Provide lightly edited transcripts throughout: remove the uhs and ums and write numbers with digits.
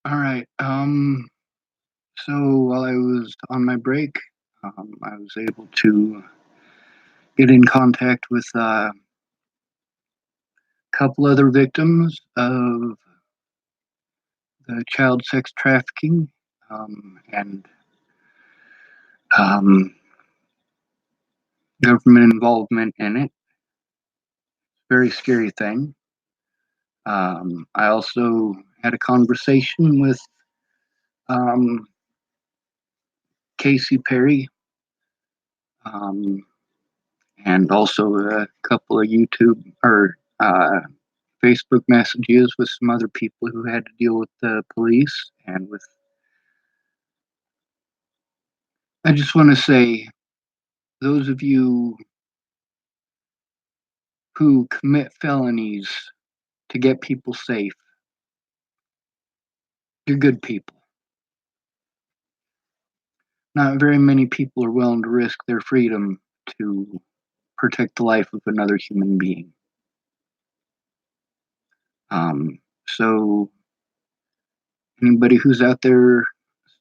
All right. So while I was on my break, I was able to get in contact with a couple other victims of the child sex trafficking and um, government involvement in it. Very scary thing. I also had a conversation with um, Casey Perry, um, and also a couple of YouTube or Facebook messages with some other people who had to deal with the police and with. I just want to say, those of you who commit felonies to get people safe, you're good people. Not very many people are willing to risk their freedom to protect the life of another human being. So anybody who's out there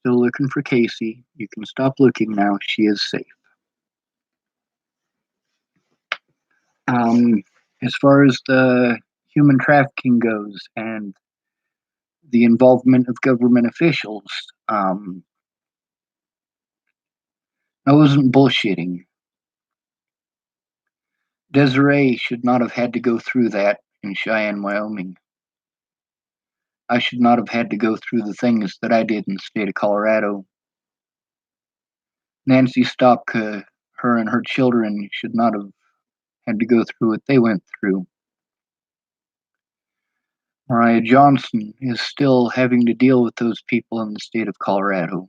still looking for Casey, you can stop looking now. She is safe. Um, as far as the human trafficking goes and the involvement of government officials, um, I wasn't bullshitting. Desiree should not have had to go through that in Cheyenne, Wyoming. I should not have had to go through the things that I did in the state of Colorado. Nancy Stopka, her and her children should not have had to go through what they went through. Mariah Johnson is still having to deal with those people in the state of Colorado.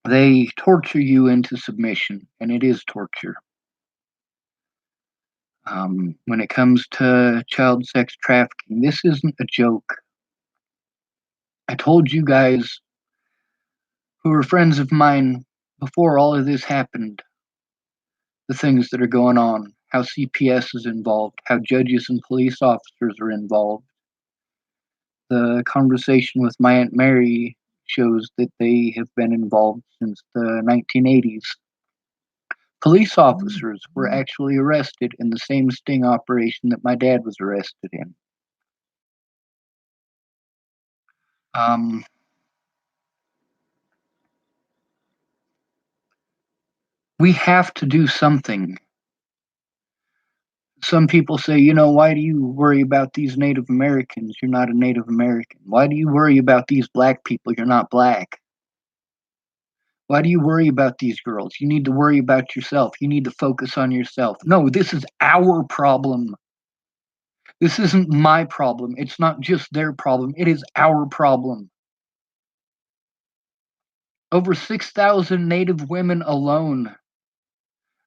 They torture you into submission, and it is torture. When it comes to child sex trafficking, this isn't a joke. I told you guys who were friends of mine before all of this happened the things that are going on, how CPS is involved, how judges and police officers are involved. The conversation with my Aunt Mary shows that they have been involved since the 1980s. Police officers were actually arrested in the same sting operation that my dad was arrested in. Um, we have to do something. Some people say, why do you worry about these Native Americans? You're not a Native American. Why do you worry about these black people? You're not black. Why do you worry about these girls? You need to worry about yourself. You need to focus on yourself. No, this is our problem. This isn't my problem. It's not just their problem. It is our problem. Over 6,000 Native women alone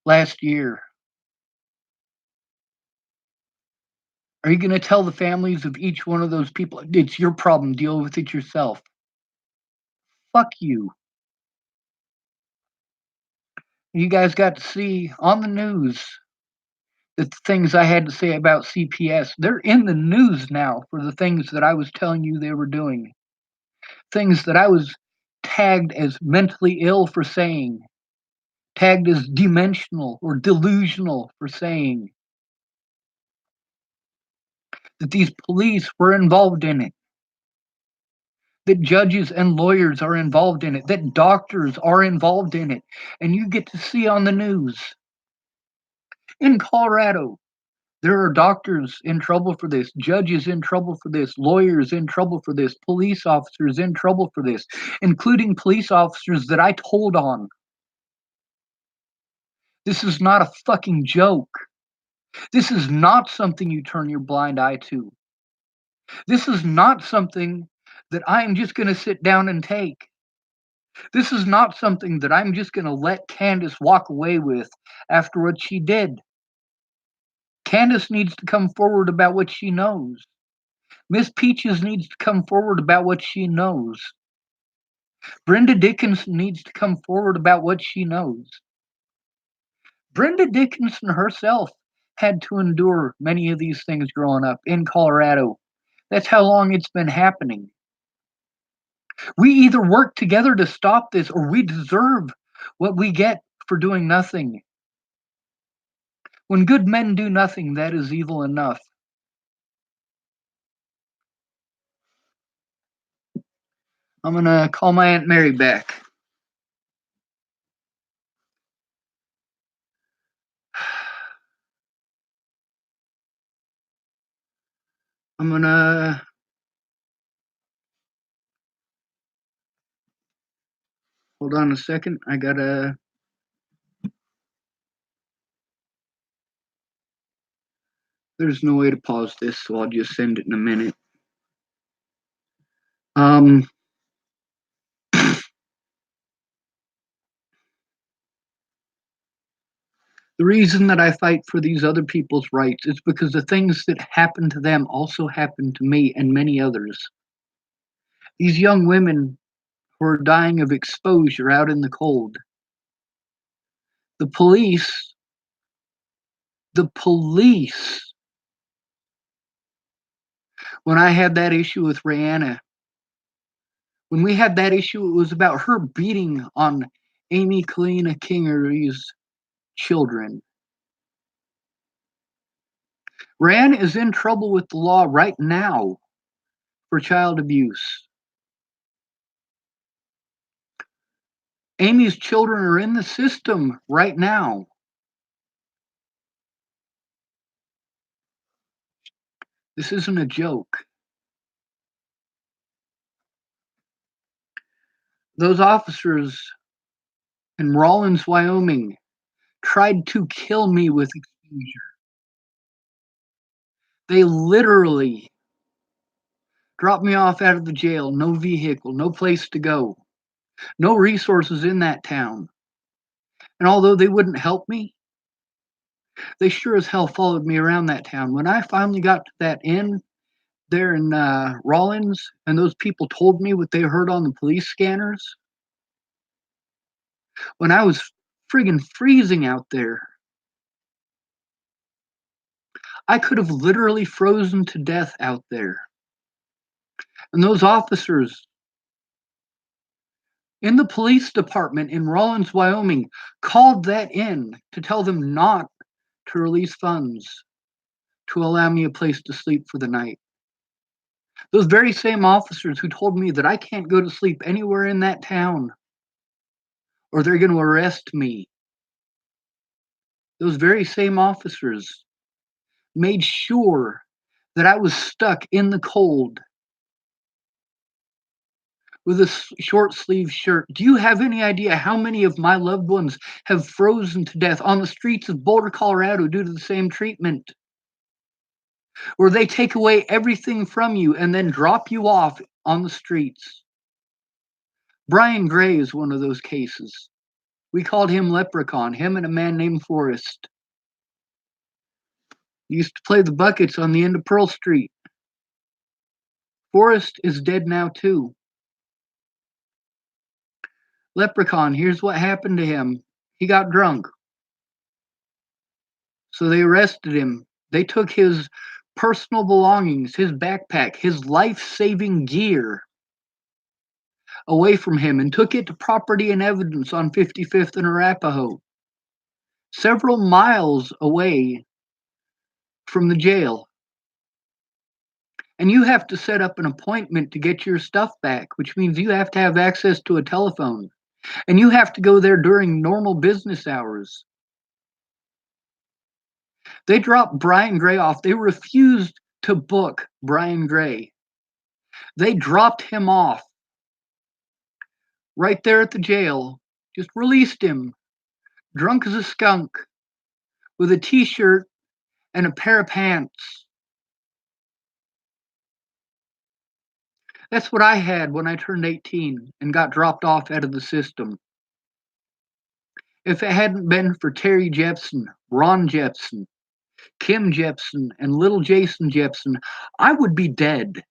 last year. Are you going to tell the families of each one of those people, it's your problem, deal with it yourself? Fuck you. You guys got to see on the news the things I had to say about CPS. They're in the news now for the things that I was telling you they were doing. Things that I was tagged as mentally ill for saying, tagged as dimensional or delusional for saying, that these police were involved in it, that judges and lawyers are involved in it, that doctors are involved in it. And you get to see on the news in Colorado, there are doctors in trouble for this, judges in trouble for this, lawyers in trouble for this, police officers in trouble for this, including police officers that I told on. This is not a fucking joke. This is not something you turn your blind eye to. This is not something that I am just going to sit down and take. This is not something that I'm just going to let Candace walk away with after what she did. Candace needs to come forward about what she knows. Miss Peaches needs to come forward about what she knows. Brenda Dickinson needs to come forward about what she knows. Brenda Dickinson herself had to endure many of these things growing up in Colorado That's how long it's been happening. We either work together to stop this or we deserve what we get for doing nothing. When good men do nothing, that is evil enough. I'm gonna call my Aunt Mary back. I'm gonna hold on a second. There's no way to pause this, so I'll just send it in a minute. Um, the reason that I fight for these other people's rights is because the things that happen to them also happen to me and many others. These young women who are dying of exposure out in the cold. The police, the police, when I had that issue with Rihanna, when we had that issue, it was about her beating on Amy Kalina Kingery's children. Rihanna is in trouble with the law right now for child abuse. Amy's children are in the system right now. This isn't a joke. Those officers in Rawlins, Wyoming, tried to kill me with exposure. They literally dropped me off out of the jail, no vehicle, no place to go, no resources in that town. And although they wouldn't help me, they sure as hell followed me around that town. When I finally got to that inn there in Rawlins, and those people told me what they heard on the police scanners, when I was friggin' freezing out there, I could have literally frozen to death out there. And those officers in the police department in Rawlins, Wyoming, called that in to tell them not to release funds to allow me a place to sleep for the night. Those very same officers who told me that I can't go to sleep anywhere in that town or they're going to arrest me, those very same officers made sure that I was stuck in the cold with a short sleeve shirt. Do you have any idea how many of my loved ones have frozen to death on the streets of Boulder, Colorado due to the same treatment? Where they take away everything from you and then drop you off on the streets. Brian Gray is one of those cases. We called him Leprechaun, him and a man named Forrest. He used to play the buckets on the end of Pearl Street. Forrest is dead now, too. Leprechaun, here's what happened to him. He got drunk. So they arrested him. They took his personal belongings, his backpack, his life-saving gear away from him and took it to property and evidence on 55th and Arapahoe, several miles away from the jail. And you have to set up an appointment to get your stuff back, which means you have to have access to a telephone. And you have to go there during normal business hours. They dropped Brian Gray off. They refused to book Brian Gray. They dropped him off right there at the jail, just released him, drunk as a skunk, with a t-shirt and a pair of pants. That's what I had when I turned 18 and got dropped off out of the system. If it hadn't been for Terry Jepson, Ron Jepson, Kim Jepson, and little Jason Jepson, I would be dead.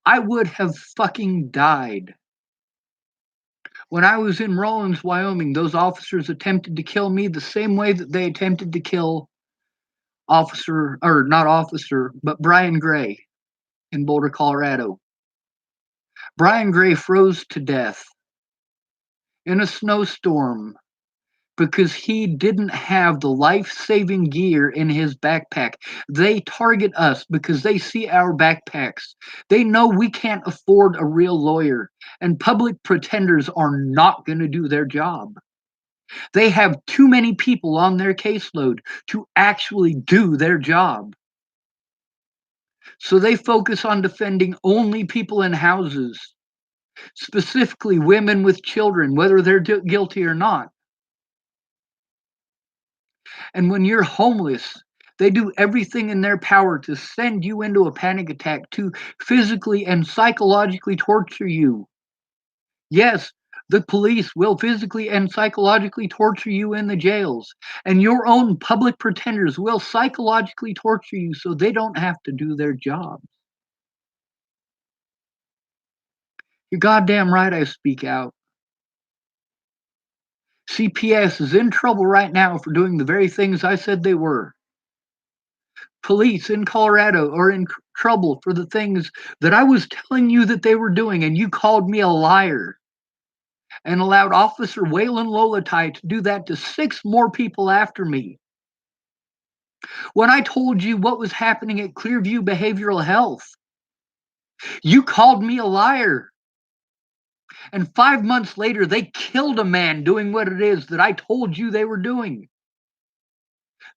I would have fucking died. When I was in Rawlins, Wyoming, those officers attempted to kill me the same way that they attempted to kill officer, or not officer, but Brian Gray in Boulder, Colorado. Brian Gray froze to death in a snowstorm because he didn't have the life-saving gear in his backpack. They target us because they see our backpacks. They know we can't afford a real lawyer, and public pretenders are not going to do their job. They have too many people on their caseload to actually do their job. So they focus on defending only people in houses, specifically women with children, whether they're guilty or not. And when you're homeless, they do everything in their power to send you into a panic attack, to physically and psychologically torture you. Yes, the police will physically and psychologically torture you in the jails, and your own public pretenders will psychologically torture you so they don't have to do their job. You're goddamn right I speak out. CPS is in trouble right now for doing the very things I said they were. Police in Colorado are in trouble for the things that I was telling you that they were doing, and you called me a liar and allowed Officer Waylon Lolatai to do that to 6 more people after me. When I told you what was happening at Clearview Behavioral Health, you called me a liar. And 5 months later, they killed a man doing what it is that I told you they were doing.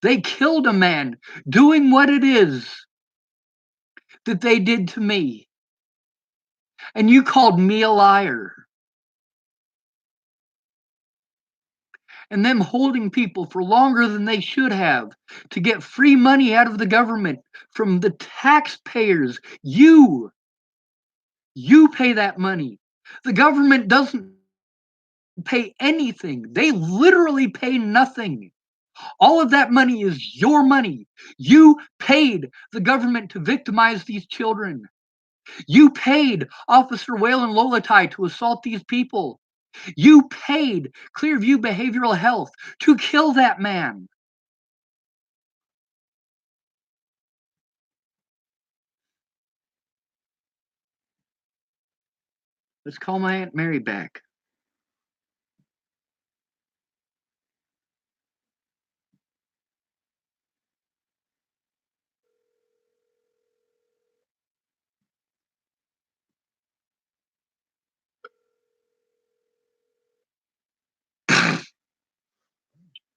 They killed a man doing what it is that they did to me. And you called me a liar. And them holding people for longer than they should have to get free money out of the government from the taxpayers. You pay that money. The government doesn't pay anything. They literally pay nothing. All of that money is your money. You paid the government to victimize these children. You paid Officer Waylon Lolatai to assault these people. You paid Clearview Behavioral Health to kill that man. Let's call my Aunt Mary back.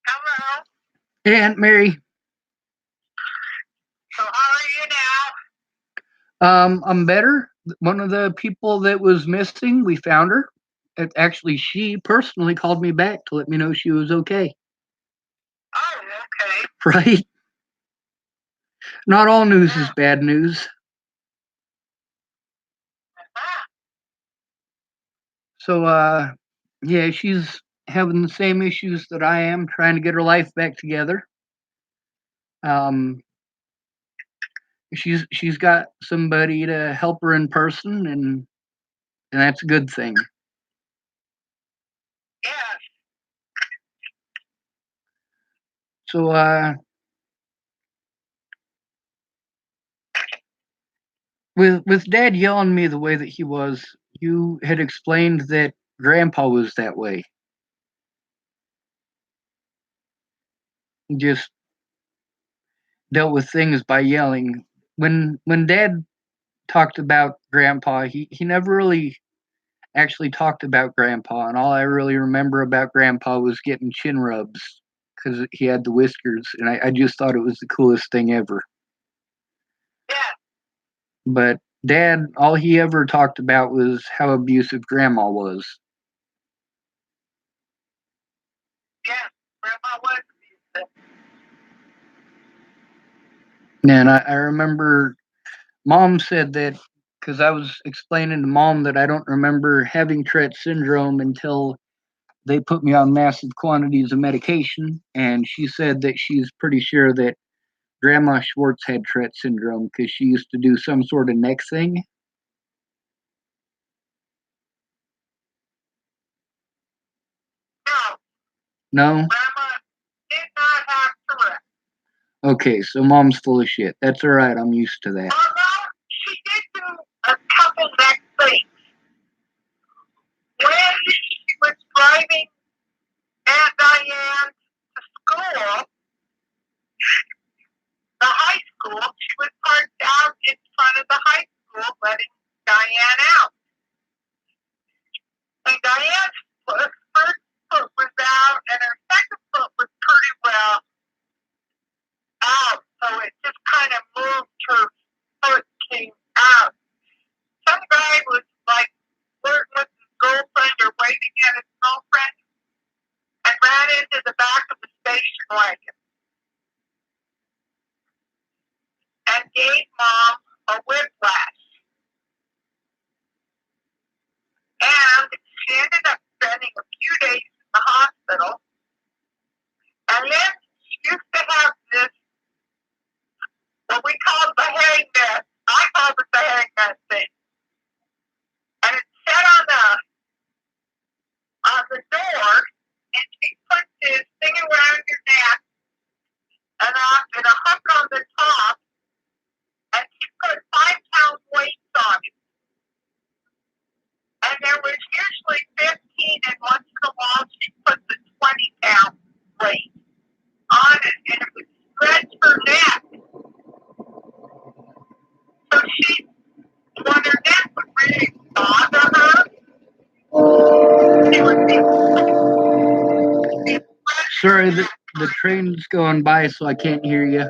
Hello. Hey, Aunt Mary. So how are you now? I'm better. One of the people that was missing, we found her. Actually, she personally called me back to let me know she was okay. Oh, okay. Right? Not all news is bad news. So, yeah, she's having the same issues that I am, trying to get her life back together. Um, she's got somebody to help her in person, and that's a good thing. Yes. So, with Dad yelling at me the way that he was, you had explained that Grandpa was that way. He just dealt with things by yelling. When Dad talked about Grandpa, he never really actually talked about Grandpa, and all I really remember about Grandpa was getting chin rubs because he had the whiskers, and I just thought it was the coolest thing ever. Yes. But Dad, all he ever talked about was how abusive Grandma was. Yes. Grandma was abusive. And I remember Mom said that because I was explaining to Mom that I don't remember having Tourette syndrome until they put me on massive quantities of medication, and she said that she's pretty sure that Grandma Schwartz had Tourette syndrome because she used to do some sort of neck thing. No. No? Grandma did not have Tourette. Okay, so mom's full of shit. That's all right. I'm used to that. Although she did do a couple next things. When she was driving Aunt Diane to school, the high school, she was parked out in front of the high school letting Diane out. And Diane's first foot was out and her second foot was pretty well out. So it just kind of moved her foot came out. Some guy was like flirting with his girlfriend or waving at his girlfriend and ran into the back of the station wagon and gave Mom a whiplash. And she ended up spending a few days in the hospital. And then she used to have this, what we call the hangman. I call it the hangman thing. And it's set on the door, and she puts this thing around your neck and a hook on the top, and she put 5-pound weights on it. And there was usually 15, and once in a while she put the 20-pound weight on it, and it would stretch her neck. So when her neck would really bother her, she would be Sorry, the train's going by, so I can't hear you.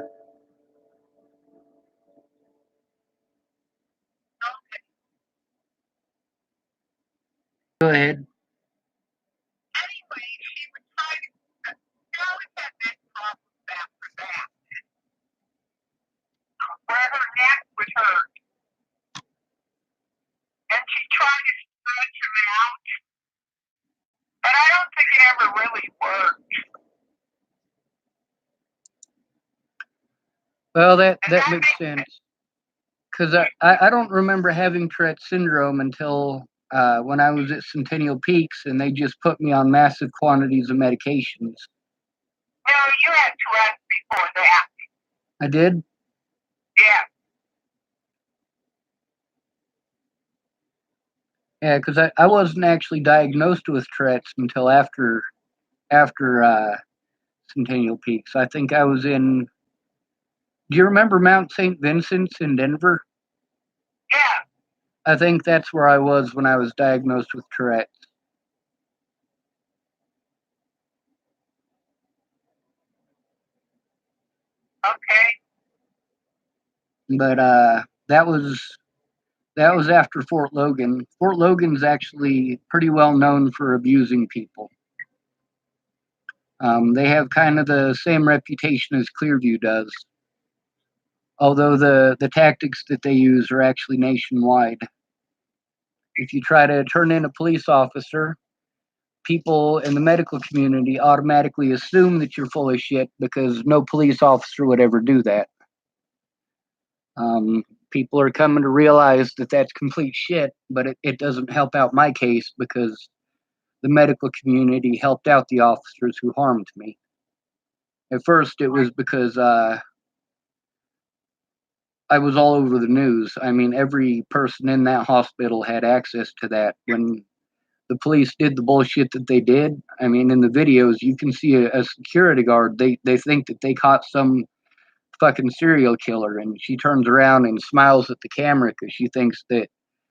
Go ahead. Anyway, she would try to, she always had neck problems after that, where her neck would hurt. And she tried to stretch them out, but I don't think it ever really worked. Well, that makes sense. Because I don't remember having Tourette's syndrome until when I was at Centennial Peaks, and they just put me on massive quantities of medications. No, you had Tourette's before that. I did? Yeah. Yeah, because I wasn't actually diagnosed with Tourette's until after Centennial Peaks. I think I was in. Do you remember Mount St. Vincent's in Denver? Yeah. I think that's where I was when I was diagnosed with Tourette's. Okay. But that was after Fort Logan. Fort Logan's actually pretty well known for abusing people. They have kind of the same reputation as Clearview does, although the tactics that they use are actually nationwide. If you try to turn in a police officer, people in the medical community automatically assume that you're full of shit because no police officer would ever do that. People are coming to realize that that's complete shit, but it doesn't help out my case because the medical community helped out the officers who harmed me. At first, it was because I was all over the news. I mean, every person in that hospital had access to that. When the police did the bullshit that they did, I mean, in the videos, you can see a security guard. They think that they caught some fucking serial killer, and she turns around and smiles at the camera because she thinks that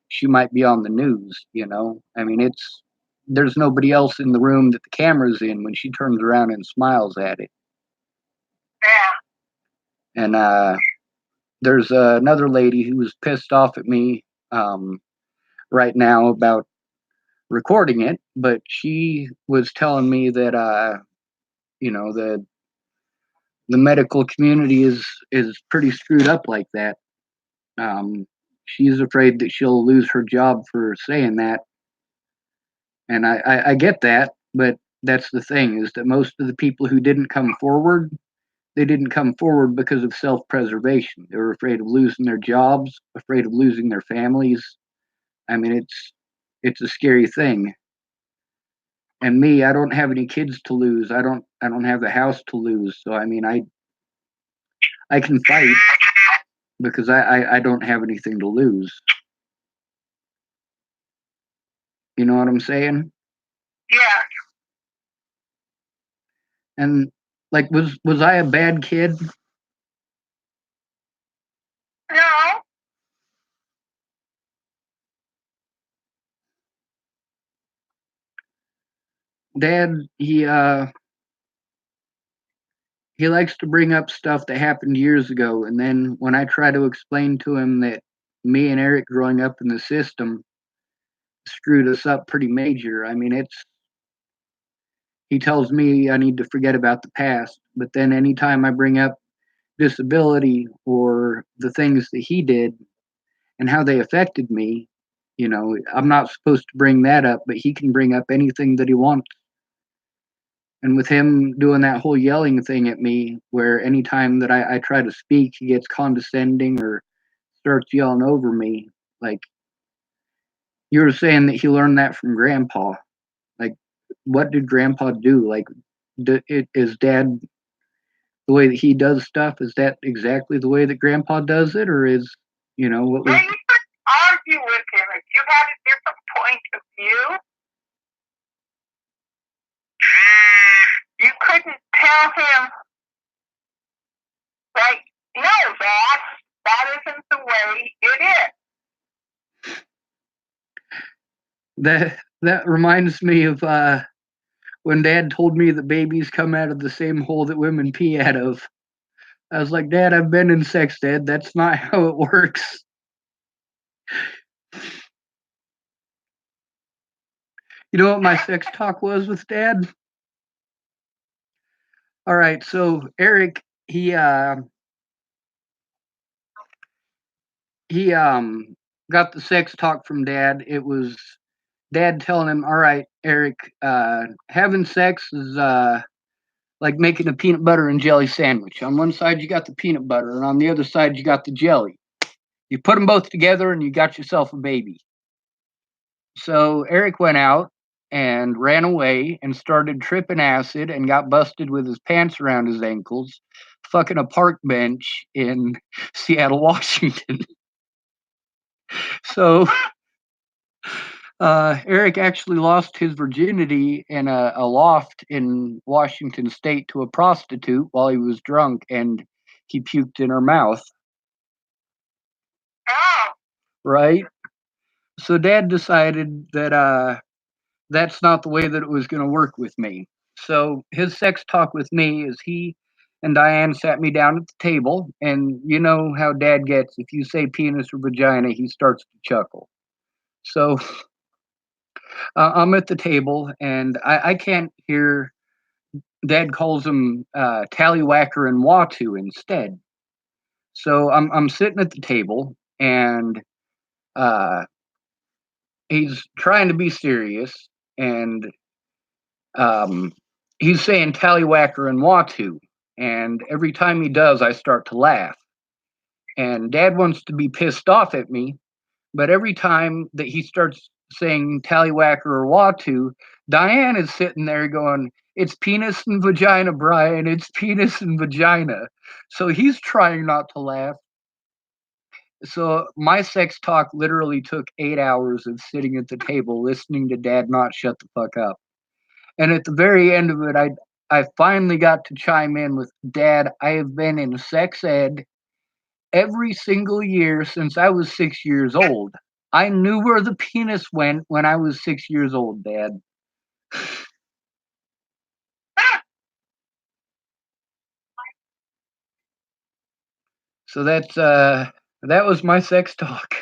she might be on the news. I mean, there's nobody else in the room that the camera's in when she turns around and smiles at it. Yeah. And there's another lady who was pissed off at me right now about recording it, but she was telling me that the medical community is pretty screwed up like that. She's afraid that she'll lose her job for saying that, and I get that, but that's the thing, is that most of the people who didn't come forward, they didn't come forward because of self-preservation. They were afraid of losing their jobs, afraid of losing their families. I mean, it's a scary thing. And me, I don't have any kids to lose. I don't have a house to lose. So I mean, I can fight because I don't have anything to lose. You know what I'm saying? Yeah. And like, was I a bad kid? No. Dad, he likes to bring up stuff that happened years ago, and then when I try to explain to him that me and Eric growing up in the system screwed us up pretty major. I mean, it's he tells me I need to forget about the past, but then anytime I bring up disability or the things that he did and how they affected me, I'm not supposed to bring that up, but he can bring up anything that he wants. And with him doing that whole yelling thing at me, where anytime that I try to speak, he gets condescending or starts yelling over me, like you were saying that he learned that from Grandpa. Like, what did Grandpa do? Like, is Dad the way that he does stuff? Is that exactly the way that Grandpa does it, or is what was? Now, you could argue with him if you had a different point of view. You couldn't tell him, like, no, that isn't the way it is. That reminds me of when Dad told me that babies come out of the same hole that women pee out of. I was like, Dad, I've been in sex, Dad. That's not how it works. You know what my sex talk was with Dad? All right, so Eric, he got the sex talk from Dad. It was Dad telling him, "All right, Eric, having sex is like making a peanut butter and jelly sandwich. On one side you got the peanut butter, and on the other side you got the jelly. You put them both together, and you got yourself a baby." So Eric went out and ran away and started tripping acid and got busted with his pants around his ankles, fucking a park bench in Seattle, Washington. So Eric actually lost his virginity in a loft in Washington State to a prostitute while he was drunk, and he puked in her mouth. Oh. Right? So Dad decided that that's not the way that it was going to work with me. So his sex talk with me is he and Diane sat me down at the table, and you know how Dad gets. If you say penis or vagina, he starts to chuckle. So I'm at the table, and I can't hear. Dad calls him Tallywhacker and Watu instead. So I'm sitting at the table, and uh, he's trying to be serious, and um, he's saying Tallywhacker and Watu, and every time he does, I start to laugh. And Dad wants to be pissed off at me, but every time that he starts saying Tallywhacker or Watu, Diane is sitting there going, "It's penis and vagina, Brian. It's penis and vagina." So he's trying not to laugh. So my sex talk literally took 8 hours of sitting at the table listening to Dad not shut the fuck up. And at the very end of it, I finally got to chime in with, "Dad, I have been in sex ed every single year since I was 6 years old. I knew where the penis went when I was 6 years old, Dad." So that was my sex talk.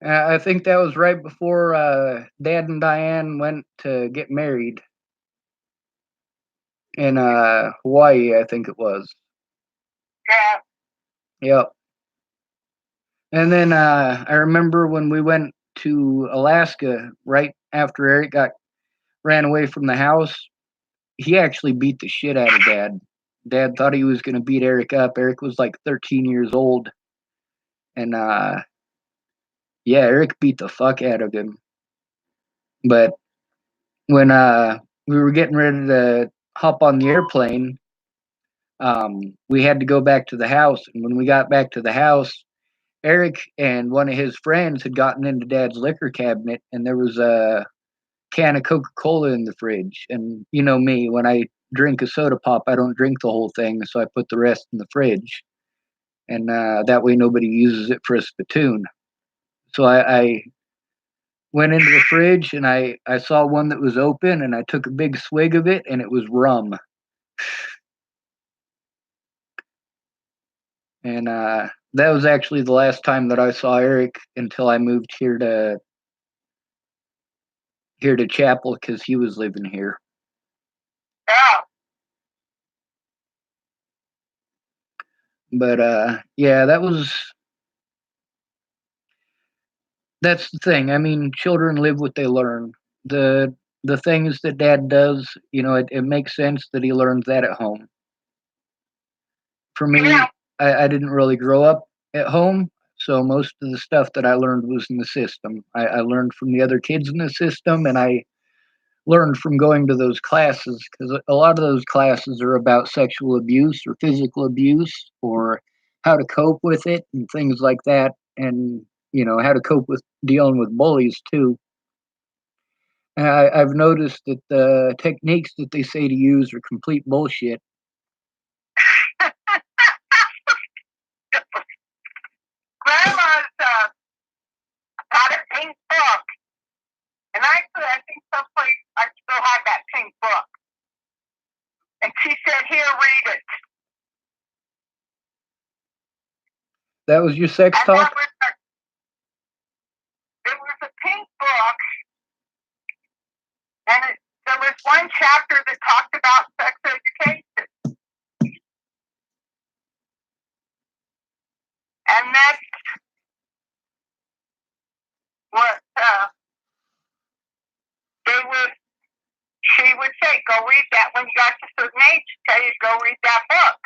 I think that was right before Dad and Diane went to get married in Hawaii, I think it was. Yeah. Yep. And then I remember when we went to Alaska right after Eric ran away from the house, he actually beat the shit out of Dad. Dad thought he was going to beat Eric up. Eric was like 13 years old. And yeah, Eric beat the fuck out of him. But when we were getting ready to hop on the airplane, we had to go back to the house. And when we got back to the house, Eric and one of his friends had gotten into Dad's liquor cabinet, and there was a can of Coca-Cola in the fridge. And you know me, when I drink a soda pop, I don't drink the whole thing, so I put the rest in the fridge, and that way nobody uses it for a spittoon. So I went into the fridge and I saw one that was open, and I took a big swig of it, and it was rum. And that was actually the last time that I saw Eric until I moved here to Chapel because he was living here. Yeah. But yeah, that's the thing. I mean, children live what they learn. The things that Dad does, it makes sense that he learns that at home. For me, Yeah. I didn't really grow up at home, so most of the stuff that I learned was in the system. I learned from the other kids in the system, and I learned from going to those classes because a lot of those classes are about sexual abuse or physical abuse or how to cope with it and things like that, and how to cope with dealing with bullies too. And I've noticed that the techniques that they say to use are complete bullshit. Grandma's got a pink book. And actually, I think someplace I still have that pink book. And she said, "Here, read it." That was your sex And talk? it was a pink book. And there was one chapter that talked about sex education. And that's what she would say, "Go read that when you got to a certain age. Tell you to go read that book."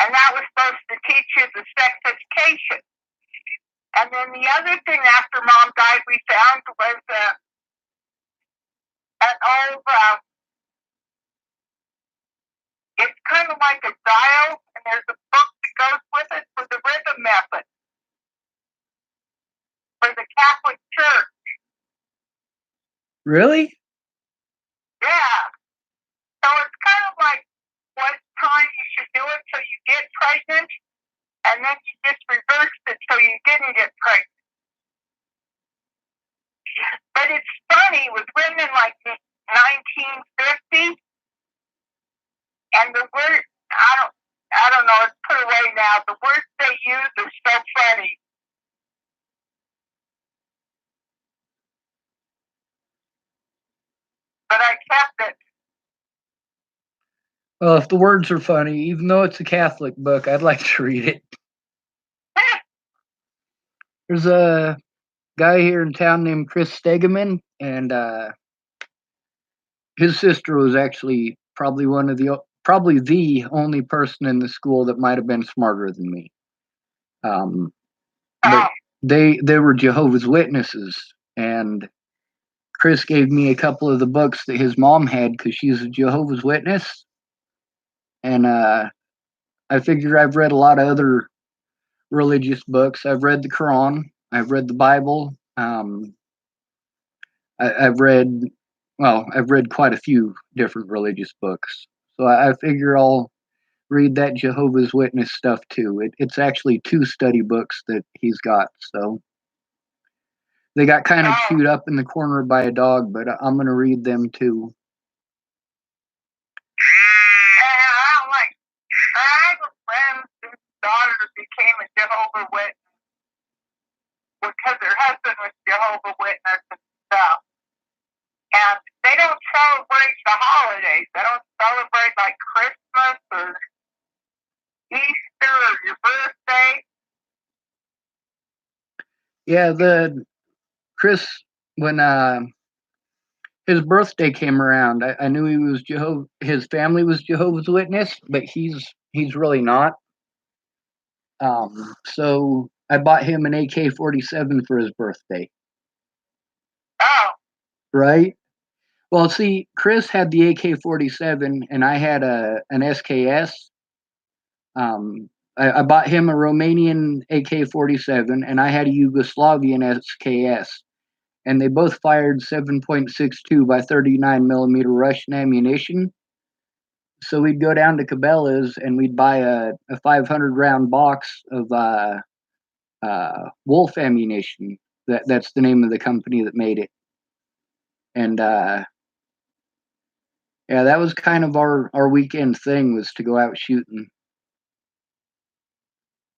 And that was supposed to teach you the sex education. And then the other thing after Mom died we found was an old, it's kind of like a dial, and there's a book that goes with it for the rhythm method for the Catholic Church. Really? Yeah. So it's kind of like what time you should do it so you get pregnant, and then you just reversed it so you didn't get pregnant. But it's funny, it was written in like 1950, and the word, I don't know, it's put away now. The words they use are so funny. But I kept it. Well, if the words are funny, even though it's a Catholic book, I'd like to read it. There's a guy here in town named Chris Stegeman, and his sister was actually probably the only person in the school that might have been smarter than me. But they were Jehovah's Witnesses, and Chris gave me a couple of the books that his mom had because she's a Jehovah's Witness, and I figure I've read a lot of other religious books. I've read the Quran, I've read the Bible. I've read quite a few different religious books. So I figure I'll read that Jehovah's Witness stuff too. It's actually 2 study books that he's got. So they got kind of chewed up in the corner by a dog, but I'm going to read them too. I have a friend whose daughter became a Jehovah's Witness because her husband was Jehovah's Witness and stuff. And they don't celebrate the holidays. They don't celebrate like Christmas or Easter or your birthday. Yeah, Chris, when his birthday came around, I knew he was his family was Jehovah's Witness, but he's really not. So I bought him an AK-47 for his birthday. Oh. Right? Well, see, Chris had the AK-47 and I had an SKS. I bought him a Romanian AK-47 and I had a Yugoslavian SKS. And they both fired 7.62 by 39 millimeter Russian ammunition. So we'd go down to Cabela's and we'd buy a 500 round box of Wolf ammunition. That's the name of the company that made it. And yeah, that was kind of our weekend thing, was to go out shooting.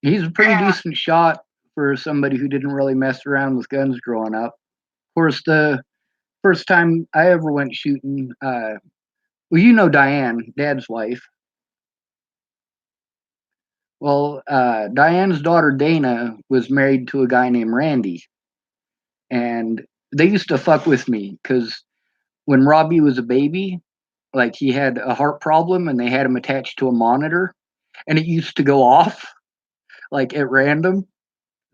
He's a pretty decent shot for somebody who didn't really mess around with guns growing up. Of course, the first time I ever went shooting, well, you know Diane, Dad's wife. Well, Diane's daughter Dana was married to a guy named Randy, and they used to fuck with me because when Robbie was a baby, like he had a heart problem and they had him attached to a monitor, and it used to go off like at random.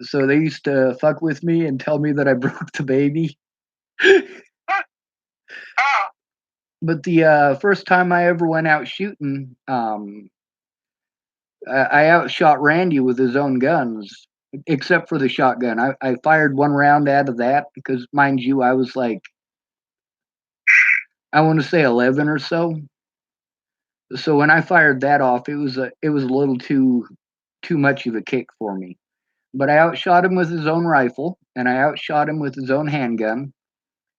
So they used to fuck with me and tell me that I broke the baby. But the first time I ever went out shooting, I outshot Randy with his own guns, except for the shotgun. I fired one round out of that because, mind you, I was like, I want to say 11 or so. So when I fired that off, it was a little too much of a kick for me. But I outshot him with his own rifle, and I outshot him with his own handgun.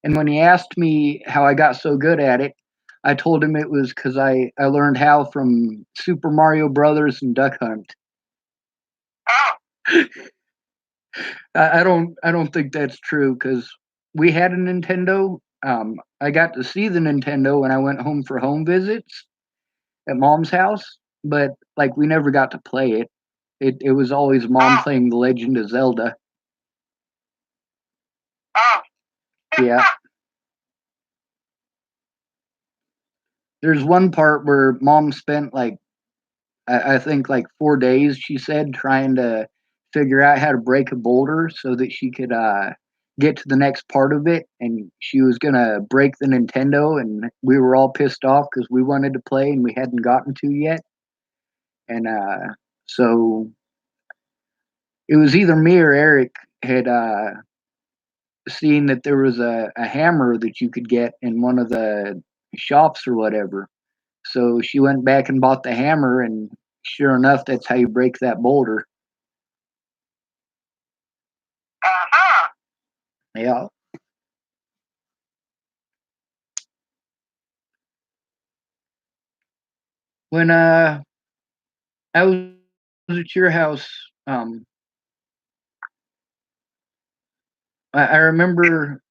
And when he asked me how I got so good at it, I told him it was because I learned how from Super Mario Brothers and Duck Hunt. I don't think that's true because we had a Nintendo. I got to see the Nintendo when I went home for home visits at Mom's house, but like we never got to play it. It was always Mom playing The Legend of Zelda. Yeah. There's one part where Mom spent like I think like 4 days, she said, trying to figure out how to break a boulder so that she could get to the next part of it. And she was gonna break the Nintendo, and we were all pissed off because we wanted to play and we hadn't gotten to yet. And so it was either me or Eric had seen that there was a hammer that you could get in one of the shops or whatever. So she went back and bought the hammer, and sure enough, that's how you break that boulder. Yeah. When I was at your house, um, I remember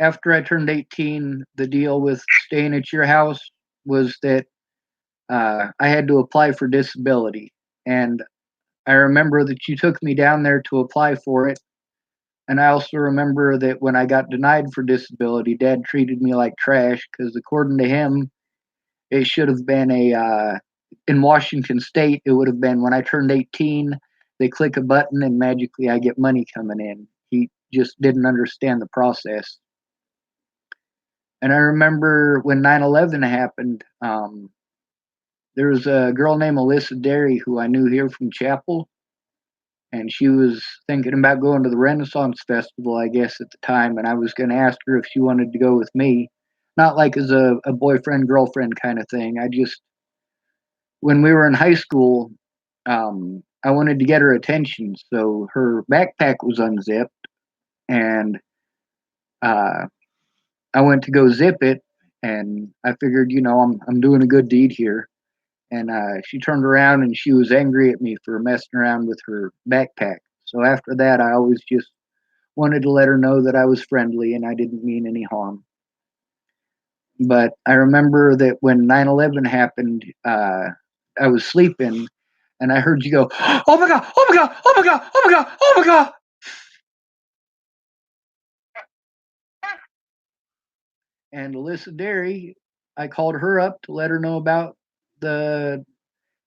after I turned 18, the deal with staying at your house was that I had to apply for disability. And I remember that you took me down there to apply for it. And I also remember that when I got denied for disability, Dad treated me like trash because, according to him, it should have been in Washington State, it would have been when I turned 18, they click a button and magically I get money coming in. He just didn't understand the process. And I remember when 9/11 happened, there was a girl named Alyssa Derry who I knew here from Chapel, and she was thinking about going to the Renaissance Festival, I guess, at the time, and I was going to ask her if she wanted to go with me. Not like as a boyfriend girlfriend kind of thing. I just, when we were in high school, I wanted to get her attention. So her backpack was unzipped, and uh, I went to go zip it, and I figured, I'm doing a good deed here. And she turned around and she was angry at me for messing around with her backpack. So after that, I always just wanted to let her know that I was friendly and I didn't mean any harm. But I remember that when 9/11 happened, I was sleeping and I heard you go, "Oh my God, oh my God, oh my God, oh my God, oh my God." And Alyssa Derry, I called her up to let her know about the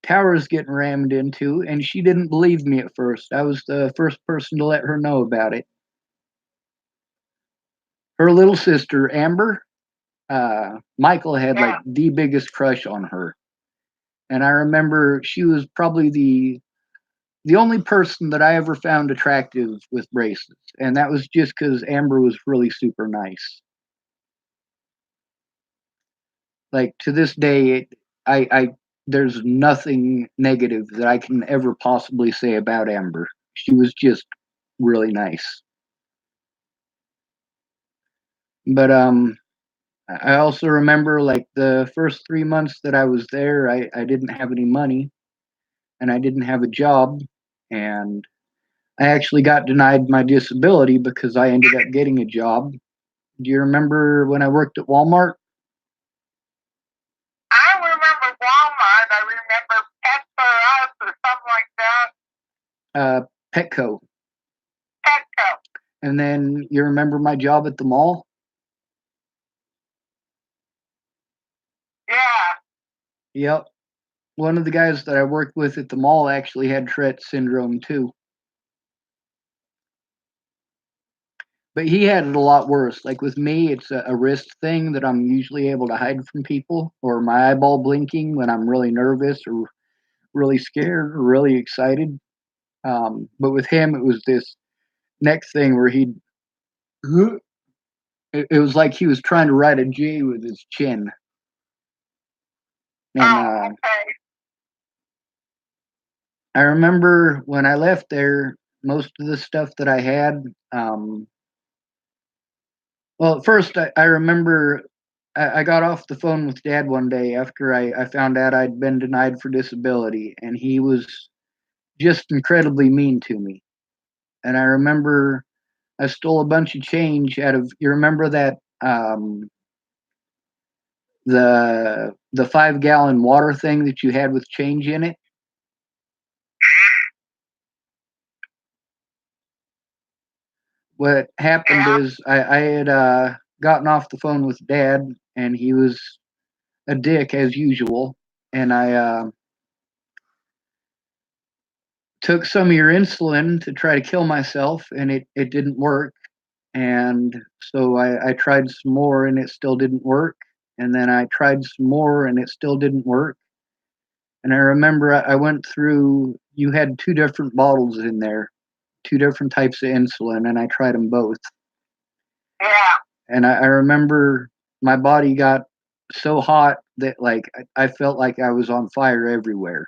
towers getting rammed into, and she didn't believe me at first. I was the first person to let her know about it. Her little sister, Amber, Michael had like the biggest crush on her. And I remember she was probably the only person that I ever found attractive with braces, and that was just because Amber was really super nice. Like to this day, I there's nothing negative that I can ever possibly say about Amber. She was just really nice. But I also remember like the first 3 months that I was there, I didn't have any money and I didn't have a job, and I actually got denied my disability because I ended up getting a job. Do you remember when I worked at Walmart? I remember Walmart. I remember Pets for Us or something like that. Petco. Petco. And then you remember my job at the mall? Yeah. Yep. One of the guys that I worked with at the mall actually had Tourette syndrome too. But he had it a lot worse. Like with me, it's a wrist thing that I'm usually able to hide from people, or my eyeball blinking when I'm really nervous or really scared or really excited. But with him, it was this neck thing where it was like he was trying to write a J with his chin. And Okay. I remember when I left there, most of the stuff that I had, well, at first I remember I got off the phone with Dad one day after I found out I'd been denied for disability, and he was just incredibly mean to me. And I remember I stole a bunch of change out of. You remember that the 5 gallon water thing that you had with change in it? What happened is I had gotten off the phone with Dad, and he was a dick as usual, and I took some of your insulin to try to kill myself, and it didn't work. And so I tried some more, and it still didn't work. And then I tried some more, and it still didn't work. And I remember I went through. You had 2 different bottles in there, 2 different types of insulin, and I tried them both. Yeah. And I remember my body got so hot that like I felt like I was on fire everywhere.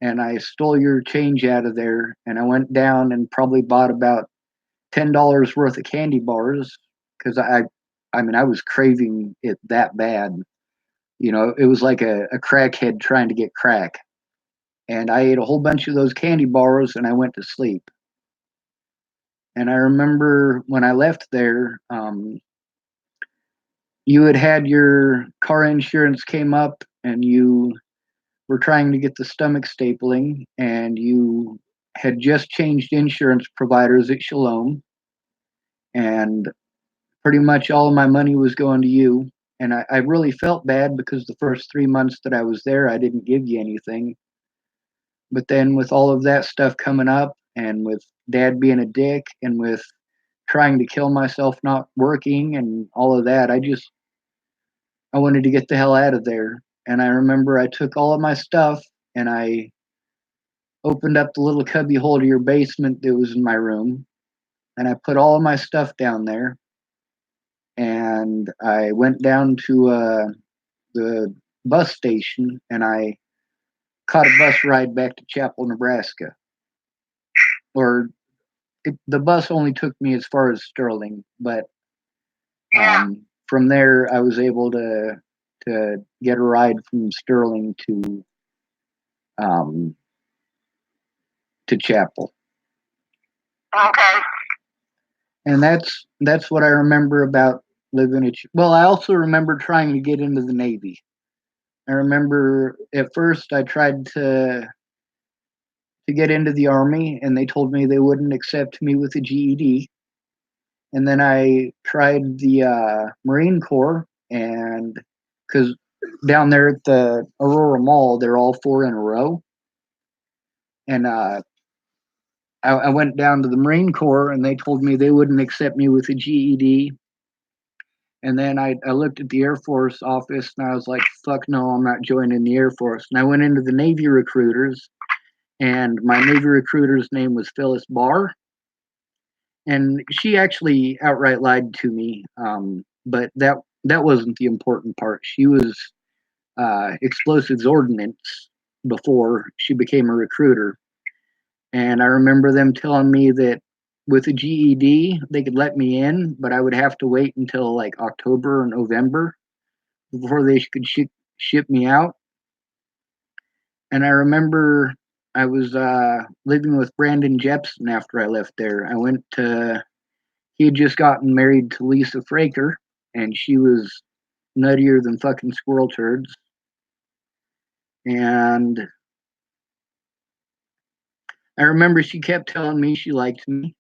And I stole your change out of there, and I went down and probably bought about $10 worth of candy bars because I mean, I was craving it that bad. You know, it was like a crackhead trying to get crack. And I ate a whole bunch of those candy bars, and I went to sleep. And I remember when I left there, you had your car insurance came up, and you were trying to get the stomach stapling, and you had just changed insurance providers at Shalom, and pretty much all of my money was going to you. And I really felt bad because the first 3 months that I was there, I didn't give you anything. But then with all of that stuff coming up, and with Dad being a dick, and with trying to kill myself not working and all of that, I wanted to get the hell out of there. And I remember I took all of my stuff and I opened up the little cubby hole to your basement that was in my room, and I put all of my stuff down there. And I went down to the bus station, and I caught a bus ride back to Chapel, Nebraska. Or the bus only took me as far as Sterling, but from there I was able to get a ride from Sterling um, to Chapel. Okay. And that's what I remember about living at. Well, I also remember trying to get into the Navy. I remember at first I tried to get into the Army, and they told me they wouldn't accept me with a GED. And then I tried the Marine Corps, and because down there at the Aurora Mall, they're all 4 in a row. And I went down to the Marine Corps, and they told me they wouldn't accept me with a GED. And then I looked at the Air Force office and I was like, fuck no, I'm not joining the Air Force. And I went into the Navy recruiters, and my Navy recruiter's name was Phyllis Barr. And she actually outright lied to me. But that wasn't the important part. She was explosives ordnance before she became a recruiter. And I remember them telling me that with a GED, they could let me in, but I would have to wait until like October or November before they could ship me out. And I remember I was living with Brandon Jepson after I left there. He had just gotten married to Lisa Fraker, and she was nuttier than fucking squirrel turds. And I remember she kept telling me she liked me,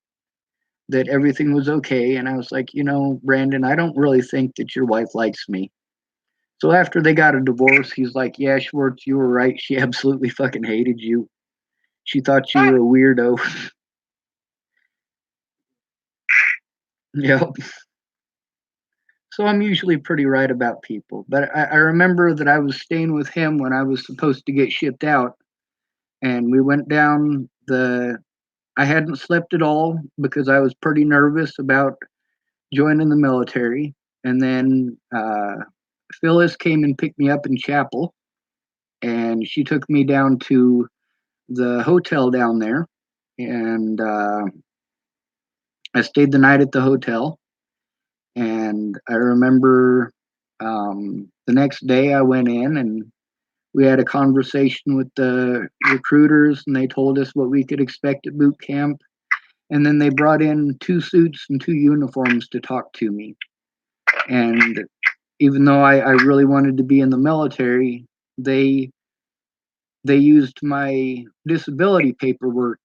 that everything was okay. And I was like, Brandon, I don't really think that your wife likes me. So after they got a divorce, he's like, yeah, Schwartz, you were right. She absolutely fucking hated you. She thought you were a weirdo. Yep. So I'm usually pretty right about people. But I remember that I was staying with him when I was supposed to get shipped out. And we went down I hadn't slept at all because I was pretty nervous about joining the military. And then Phyllis came and picked me up in chapel. And she took me down to the hotel down there. And I stayed the night at the hotel. And I remember the next day I went in and we had a conversation with the recruiters, and they told us what we could expect at boot camp. And then they brought in 2 suits and 2 uniforms to talk to me. And even though I really wanted to be in the military, they used my disability paperwork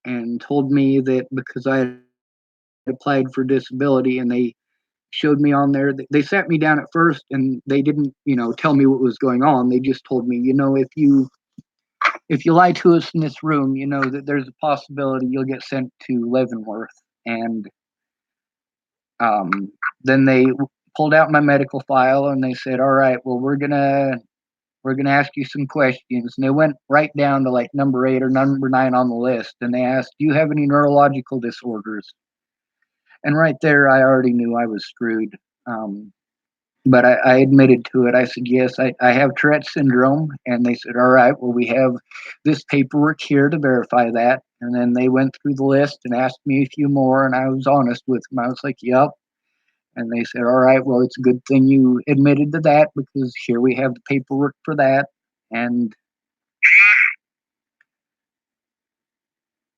and told me that because I had applied for disability, and they showed me on there. They sat me down at first, and they didn't, tell me what was going on. They just told me, if you lie to us in this room, you know that there's a possibility you'll get sent to Leavenworth. And then they pulled out my medical file and they said, "All right, well, we're gonna ask you some questions." And they went right down to like number 8 or number 9 on the list, and they asked, "Do you have any neurological disorders?" And right there, I already knew I was screwed. Um, but I admitted to it. I said, yes, I have Tourette's syndrome. And they said, all right, well, we have this paperwork here to verify that. And then they went through the list and asked me a few more. And I was honest with them. I was like, yep. And they said, all right, well, it's a good thing you admitted to that because here we have the paperwork for that. And,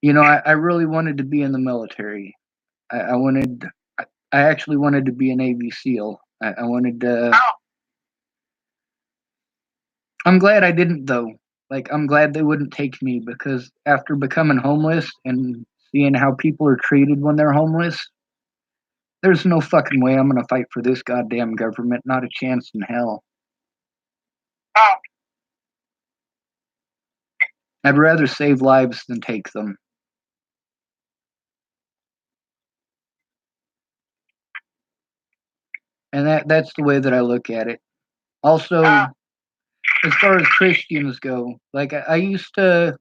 I really wanted to be in the military. I wanted, I actually wanted to be a Navy SEAL. I wanted to. I'm glad I didn't though. Like I'm glad they wouldn't take me because after becoming homeless and seeing how people are treated when they're homeless, there's no fucking way I'm gonna fight for this goddamn government. Not a chance in hell. I'd rather save lives than take them. And that's the way that I look at it. Also, as far as Christians go, like I used to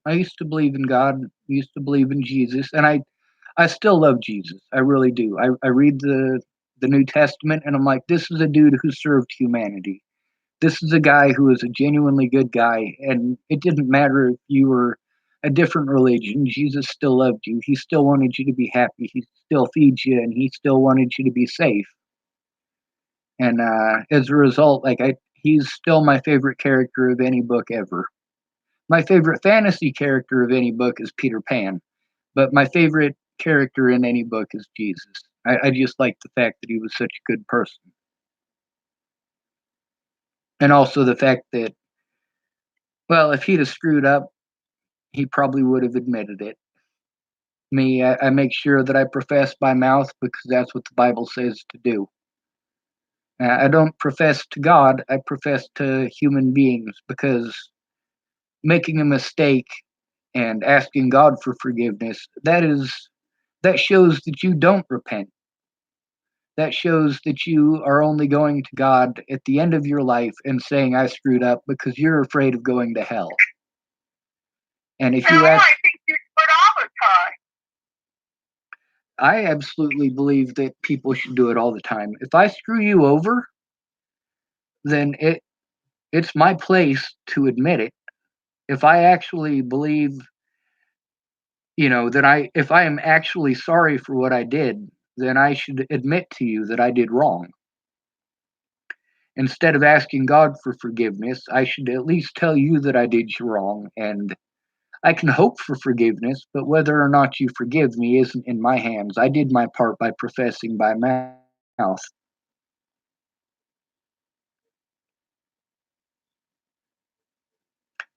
believe in God, used to believe in Jesus, and I still love Jesus. I really do. I read the New Testament and I'm like, this is a dude who served humanity. This is a guy who is a genuinely good guy, and it didn't matter if you were a different religion. Jesus still loved you. He still wanted you to be happy. He still feeds you, and he still wanted you to be safe. And as a result, he's still my favorite character of any book ever. My favorite fantasy character of any book is Peter Pan, but my favorite character in any book is Jesus. I just like the fact that he was such a good person. And also the fact that, well, if he'd have screwed up, he probably would have admitted it. Me, I make sure that I profess by mouth because that's what the Bible says to do. I don't profess to God, I profess to human beings because making a mistake and asking God for forgiveness, that shows that you don't repent. that shows that you are only going to God at the end of your life and saying, I screwed up because you're afraid of going to hell. And if you ask, I think you do it all the time. I absolutely believe that people should do it all the time. If I screw you over, then it's my place to admit it. If I actually believe, that if I am actually sorry for what I did, then I should admit to you that I did wrong. Instead of asking God for forgiveness, I should at least tell you that I did you wrong, and I can hope for forgiveness, but whether or not you forgive me isn't in my hands. I did my part by professing by mouth.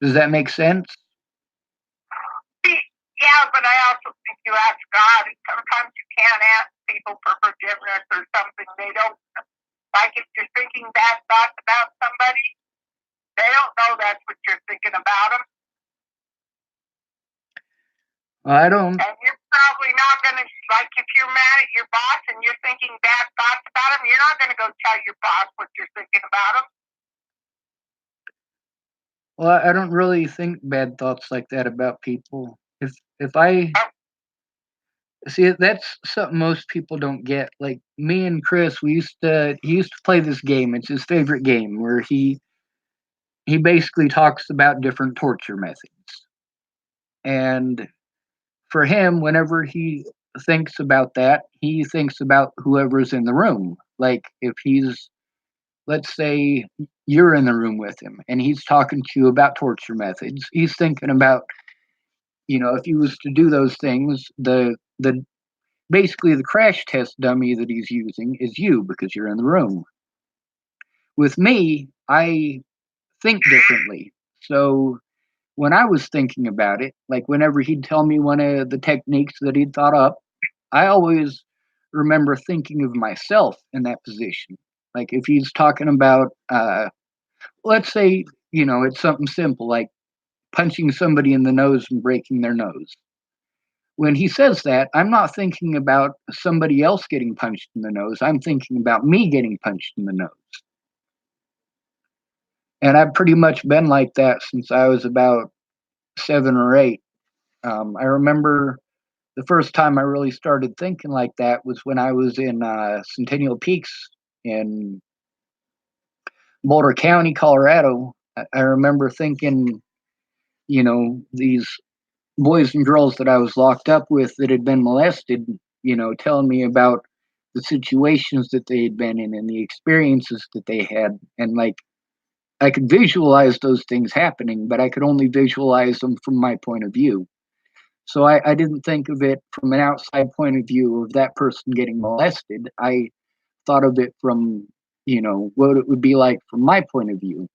Does that make sense? Yeah, but I also think you ask God, and sometimes you can't ask people for forgiveness or something. They don't, like if you're thinking bad thoughts about somebody, they don't know that's what you're thinking about them. I don't. And you're probably not going to, like if you're mad at your boss and you're thinking bad thoughts about him, you're not going to go tell your boss what you're thinking about him. Well, I don't really think bad thoughts like that about people. If I see it, that's something most people don't get. Like me and Chris, he used to play this game. It's his favorite game where he basically talks about different torture methods. And for him, whenever he thinks about that, he thinks about whoever's in the room. Like if he's, let's say you're in the room with him and he's talking to you about torture methods, he's thinking about, if he was to do those things, the basically the crash test dummy that he's using is you because you're in the room. With me, I think differently. So when I was thinking about it, like whenever he'd tell me one of the techniques that he'd thought up, I always remember thinking of myself in that position. Like if he's talking about, let's say, it's something simple like punching somebody in the nose and breaking their nose. When he says that, I'm not thinking about somebody else getting punched in the nose. I'm thinking about me getting punched in the nose. And I've pretty much been like that since I was about 7 or 8. I remember the first time I really started thinking like that was when I was in Centennial Peaks in Boulder County, Colorado. I remember thinking, these boys and girls that I was locked up with that had been molested, telling me about the situations that they had been in and the experiences that they had. And like, I could visualize those things happening, but I could only visualize them from my point of view. So I didn't think of it from an outside point of view of that person getting molested. I thought of it from, what it would be like from my point of view.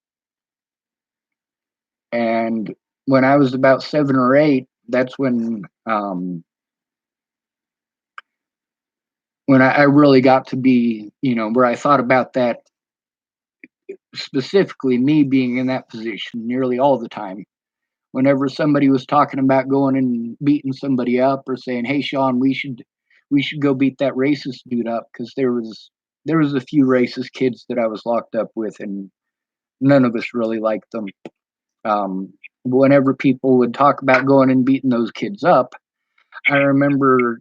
And when I was about 7 or 8, that's when I really got to be, where I thought about that specifically, me being in that position nearly all the time. Whenever somebody was talking about going and beating somebody up or saying, "Hey, Sean, we should go beat that racist dude up," because there was a few racist kids that I was locked up with, and none of us really liked them. Whenever people would talk about going and beating those kids up, I remember,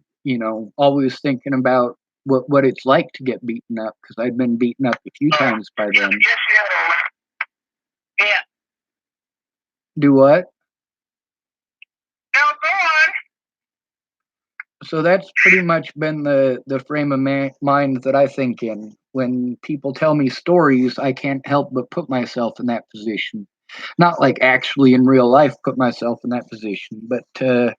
always thinking about what it's like to get beaten up because I'd been beaten up a few times by then. Yeah. Do what? No, go on. So that's pretty much been the frame of mind that I think in. When people tell me stories, I can't help but put myself in that position. Not like actually in real life put myself in that position, but to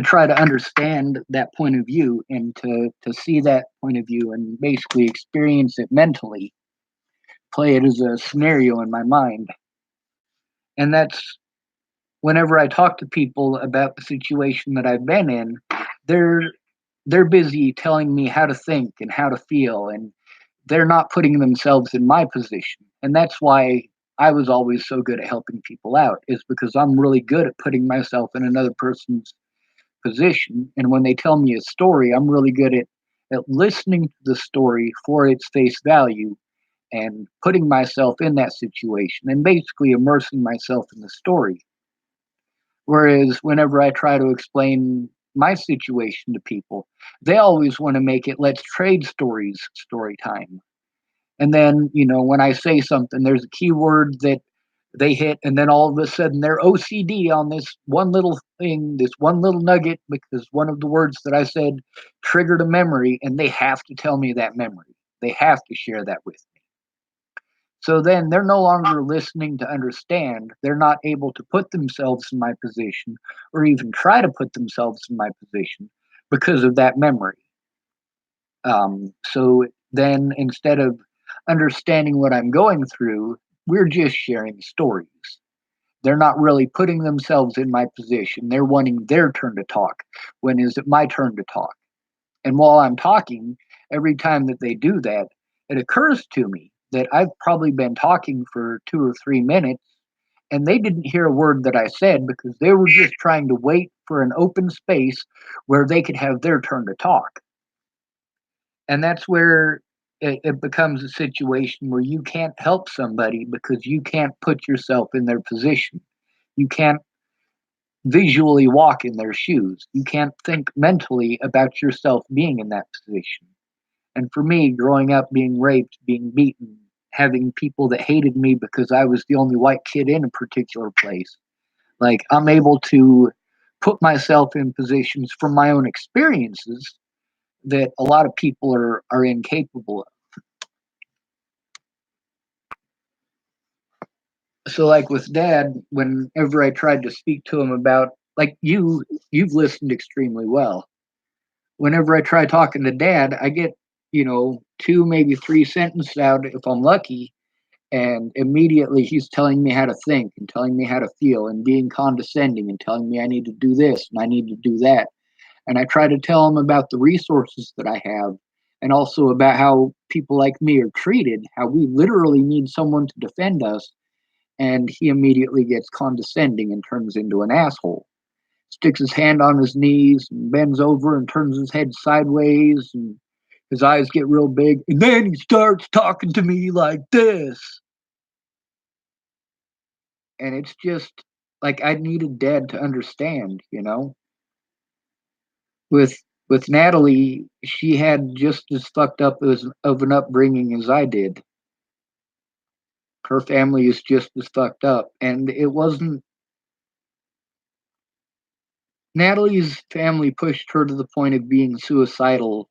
try to understand that point of view and to see that point of view and basically experience it mentally, play it as a scenario in my mind. And that's whenever I talk to people about the situation that I've been in, they're they're busy telling me how to think and how to feel, and they're not putting themselves in my position. And that's why I was always so good at helping people out, is because I'm really good at putting myself in another person's position. And when they tell me a story, I'm really good at at listening to the story for its face value and putting myself in that situation and basically immersing myself in the story. Whereas whenever I try to explain my situation to people, they always want to make it let's trade stories story time. And then, when I say something, there's a keyword that they hit, and then all of a sudden they're OCD on this one little thing, this one little nugget, because one of the words that I said triggered a memory, and they have to tell me that memory. They have to share that with me. So then they're no longer listening to understand. They're not able to put themselves in my position or even try to put themselves in my position because of that memory. So then instead of understanding what I'm going through, we're just sharing stories. They're not really putting themselves in my position. They're wanting their turn to talk. When is it my turn to talk? And while I'm talking, every time that they do that, it occurs to me that I've probably been talking for 2 or 3 minutes and they didn't hear a word that I said because they were just trying to wait for an open space where they could have their turn to talk. And that's where it becomes a situation where you can't help somebody because you can't put yourself in their position. You can't visually walk in their shoes. You can't think mentally about yourself being in that position. And for me, growing up being raped, being beaten, having people that hated me because I was the only white kid in a particular place, like I'm able to put myself in positions from my own experiences that a lot of people are incapable of. So like with dad, whenever I tried to speak to him about like you've listened extremely well. Whenever I try talking to dad, I get, two, maybe three sentences out if I'm lucky, and immediately he's telling me how to think and telling me how to feel and being condescending and telling me I need to do this and I need to do that. And I try to tell him about the resources that I have and also about how people like me are treated, how we literally need someone to defend us, and he immediately gets condescending and turns into an asshole. Sticks his hand on his knees and bends over and turns his head sideways and his eyes get real big. And then he starts talking to me like this. And it's just like I needed dad to understand. With with Natalie, she had just as fucked up as of an upbringing as I did. Her family is just as fucked up. And it wasn't Natalie's family pushed her to the point of being suicidal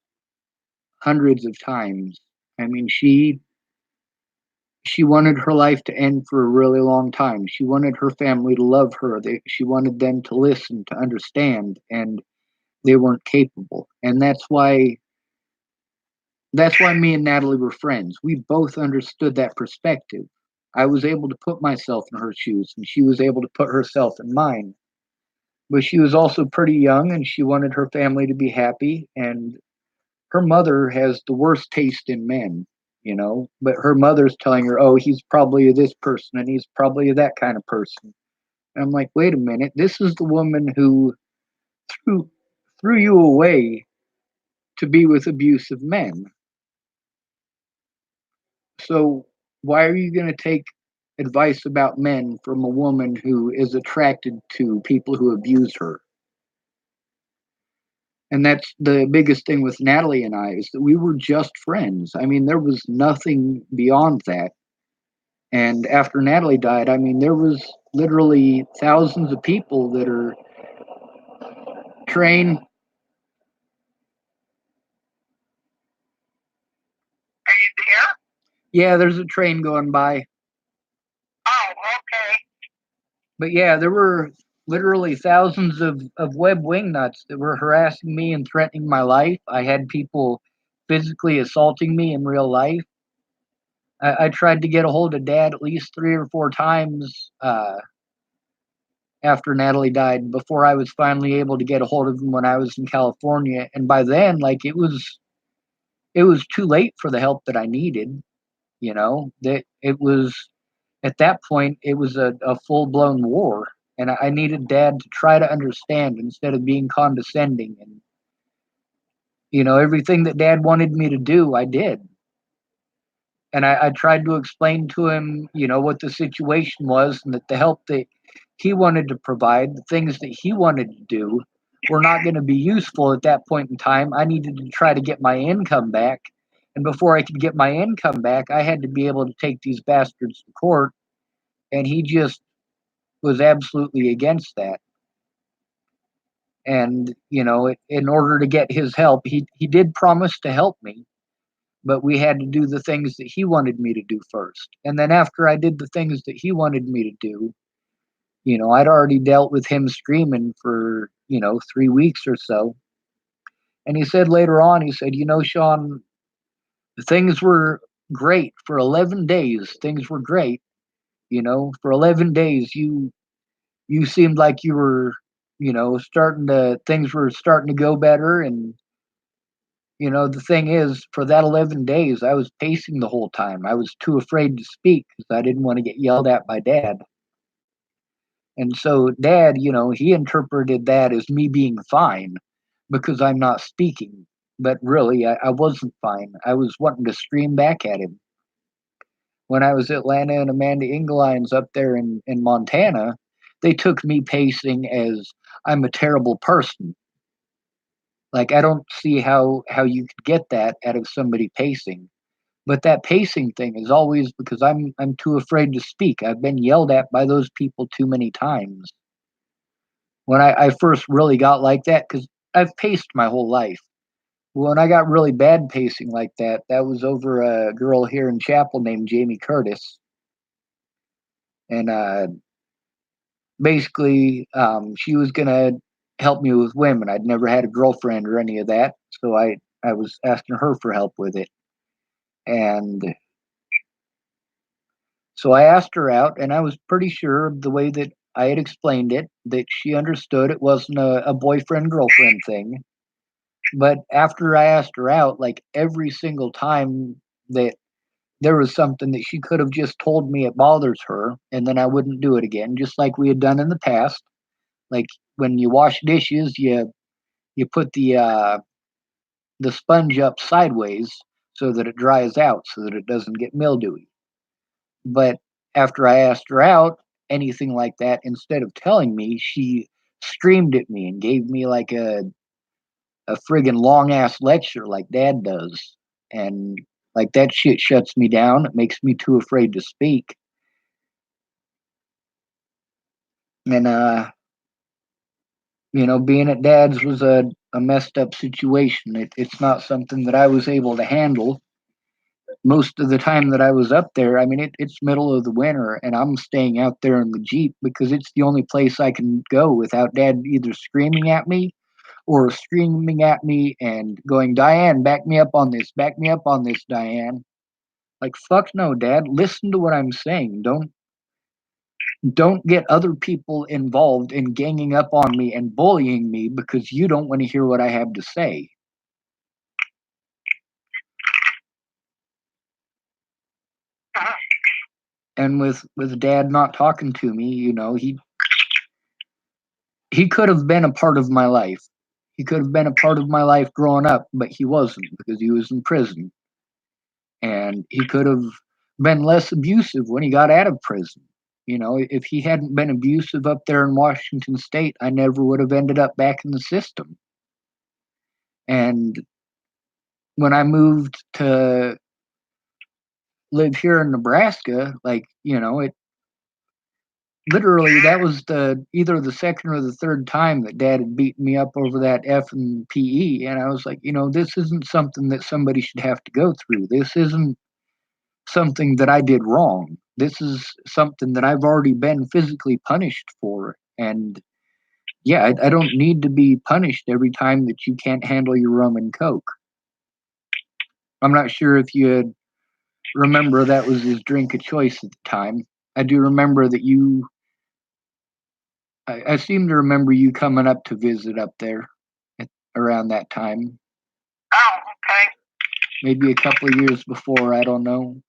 hundreds of times. I mean, she wanted her life to end for a really long time. She wanted her family to love her. She wanted them to listen, to understand, and they weren't capable. And that's why me and Natalie were friends. We both understood that perspective. I was able to put myself in her shoes, and she was able to put herself in mine. But she was also pretty young, and she wanted her family to be happy. And her mother has the worst taste in men. But her mother's telling her, oh, he's probably this person, and he's probably that kind of person. And I'm like, wait a minute, this is the woman who threw threw you away to be with abusive men. So why are you going to take advice about men from a woman who is attracted to people who abuse her? And that's the biggest thing with Natalie and I is that we were just friends. I mean, there was nothing beyond that. And after Natalie died, I mean, there was literally thousands of people that are trained. Are you there? Yeah, there's a train going by. Oh, okay. But yeah, there were literally thousands of web wingnuts that were harassing me and threatening my life. I had people physically assaulting me in real life. I tried to get a hold of dad at least 3 or 4 times after Natalie died before I was finally able to get a hold of him when I was in California. And by then, like it was too late for the help that I needed. That it was at that point it was a full blown war. And I needed dad to try to understand instead of being condescending. And Everything that Dad wanted me to do, I did. And I tried to explain to him, what the situation was and that the help that he wanted to provide, the things that he wanted to do, were not going to be useful at that point in time. I needed to try to get my income back. And before I could get my income back, I had to be able to take these bastards to court. And he just was absolutely against that. And, in order to get his help, he did promise to help me, but we had to do the things that he wanted me to do first. And then after I did the things that he wanted me to do, I'd already dealt with him screaming for, 3 weeks or so. And he said later on, he said, Sean, things were great for 11 days. Things were great. For 11 days, you seemed like you were, things were starting to go better. And, the thing is, for that 11 days, I was pacing the whole time. I was too afraid to speak because I didn't want to get yelled at by Dad. And so Dad, he interpreted that as me being fine because I'm not speaking. But really, I wasn't fine. I was wanting to scream back at him. When I was at Lana and Amanda Engelein's up there in Montana, they took me pacing as I'm a terrible person. Like, I don't see how you could get that out of somebody pacing. But that pacing thing is always because I'm too afraid to speak. I've been yelled at by those people too many times. When I first really got like that, because I've paced my whole life. When I got really bad pacing like that, that was over a girl here in Chapel named Jamie Curtis. And basically, she was going to help me with women. I'd never had a girlfriend or any of that. So I was asking her for help with it. And so I asked her out, and I was pretty sure of the way that I had explained it, that she understood it wasn't a boyfriend girlfriend thing. But after I asked her out, like every single time that there was something that she could have just told me it bothers her, and then I wouldn't do it again, just like we had done in the past. Like when you wash dishes, you put the sponge up sideways so that it dries out, so that it doesn't get mildewy. But after I asked her out, anything like that, instead of telling me, she screamed at me and gave me like a friggin' long ass lecture like Dad does. And like that shit shuts me down. It makes me too afraid to speak. And being at Dad's was a messed up situation. It's not something that I was able to handle. Most of the time that I was up there, I mean, it's middle of the winter, and I'm staying out there in the Jeep because it's the only place I can go without Dad either screaming at me or screaming at me and going, Diane, back me up on this, Diane. Like, fuck no, Dad. Listen to what I'm saying. Don't get other people involved in ganging up on me and bullying me because you don't want to hear what I have to say. And with Dad not talking to me, he could have been a part of my life. He could have been a part of my life growing up, but he wasn't because he was in prison. And he could have been less abusive when he got out of prison. If he hadn't been abusive up there in Washington State, I never would have ended up back in the system. And when I moved to live here in Nebraska, like, it literally that was the either the second or the third time that Dad had beaten me up over that F and PE. And I was like, this isn't something that somebody should have to go through. This isn't something that I did wrong. This is something that I've already been physically punished for. And yeah, I don't need to be punished every time that you can't handle your rum and coke. I'm not sure if you remember that was his drink of choice at the time. I do remember that I seem to remember you coming up to visit up there around that time. Oh, okay. Maybe a couple of years before, I don't know.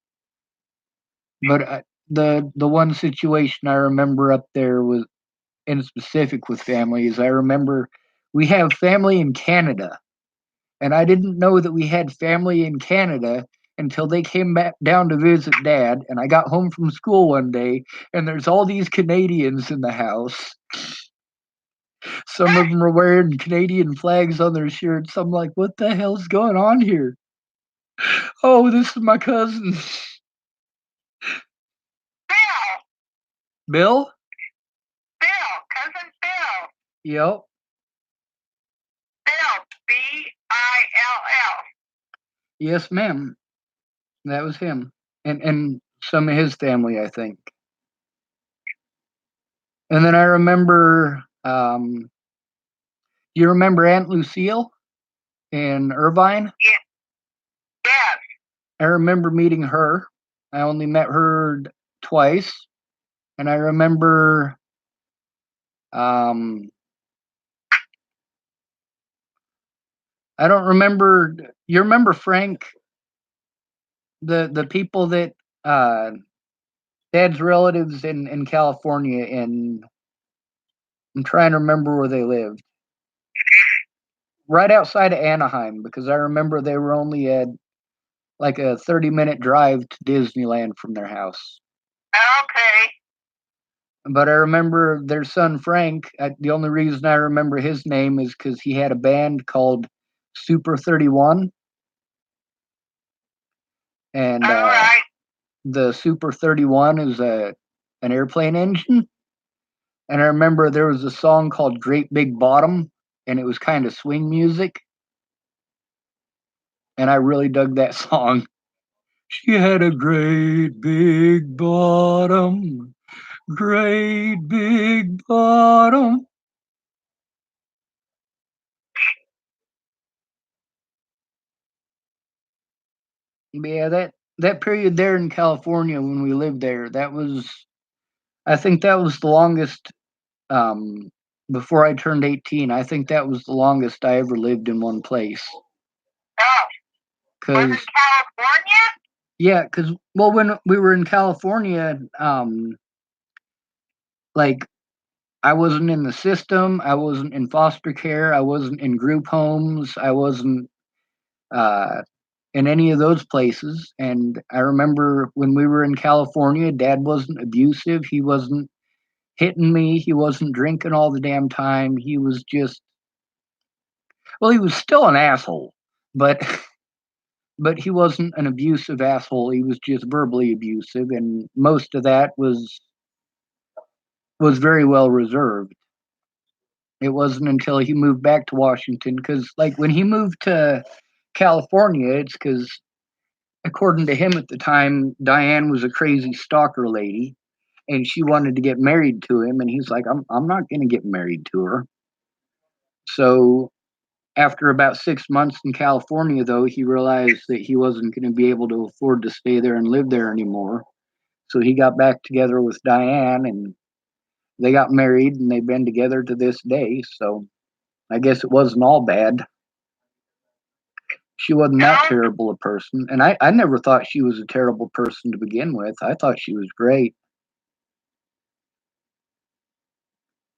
But the one situation I remember up there was in specific with family is I remember we have family in Canada, and I didn't know that we had family in Canada until they came back down to visit Dad. And I got home from school one day, and there's all these Canadians in the house. Some of them are wearing Canadian flags on their shirts. I'm like, what the hell's going on here? Oh, this is my cousin. Bill. Bill? Bill. Cousin Bill. Yep. Bill. Bill. Yes, ma'am. That was him. And some of his family, I think. And then I remember, you remember Aunt Lucille in Irvine? Yeah. Yes. I remember meeting her. I only met her twice. And I remember, um, I don't remember. You remember Frank, the people that uh, Dad's relatives in California, and I'm trying to remember where they lived. Right outside of Anaheim, because I remember they were only at like a 30-minute drive to Disneyland from their house. Okay. But I remember their son Frank. The only reason I remember his name is because he had a band called Super 31, and All right. the Super 31 is an airplane engine. And I remember there was a song called Great Big Bottom, and it was kind of swing music. And I really dug that song. She had a great big bottom, great big bottom. Yeah, that period there in California when we lived there, that was, I think that was the longest. Um, Before I turned 18, I think that was the longest I ever lived in one place. Oh. Was Cause it California? yeah, cause well, when we were in California, like I wasn't in the system, I wasn't in foster care, I wasn't in group homes, I wasn't uh, in any of those places. And I remember when we were in California, Dad wasn't abusive. He wasn't hitting me. He wasn't drinking all the damn time. He was just, well, he was still an asshole, but but he wasn't an abusive asshole. He was just verbally abusive, and most of that was very well reserved. It wasn't until he moved back to Washington, because like when he moved to California, it's because according to him at the time, Diane was a crazy stalker lady, and she wanted to get married to him, and he's like, I'm not going to get married to her. So after about 6 months in California, though, he realized that he wasn't going to be able to afford to stay there and live there anymore. So he got back together with Diane, and they got married, and they've been together to this day. So I guess it wasn't all bad. She wasn't that terrible a person, and I never thought she was a terrible person to begin with. I thought she was great.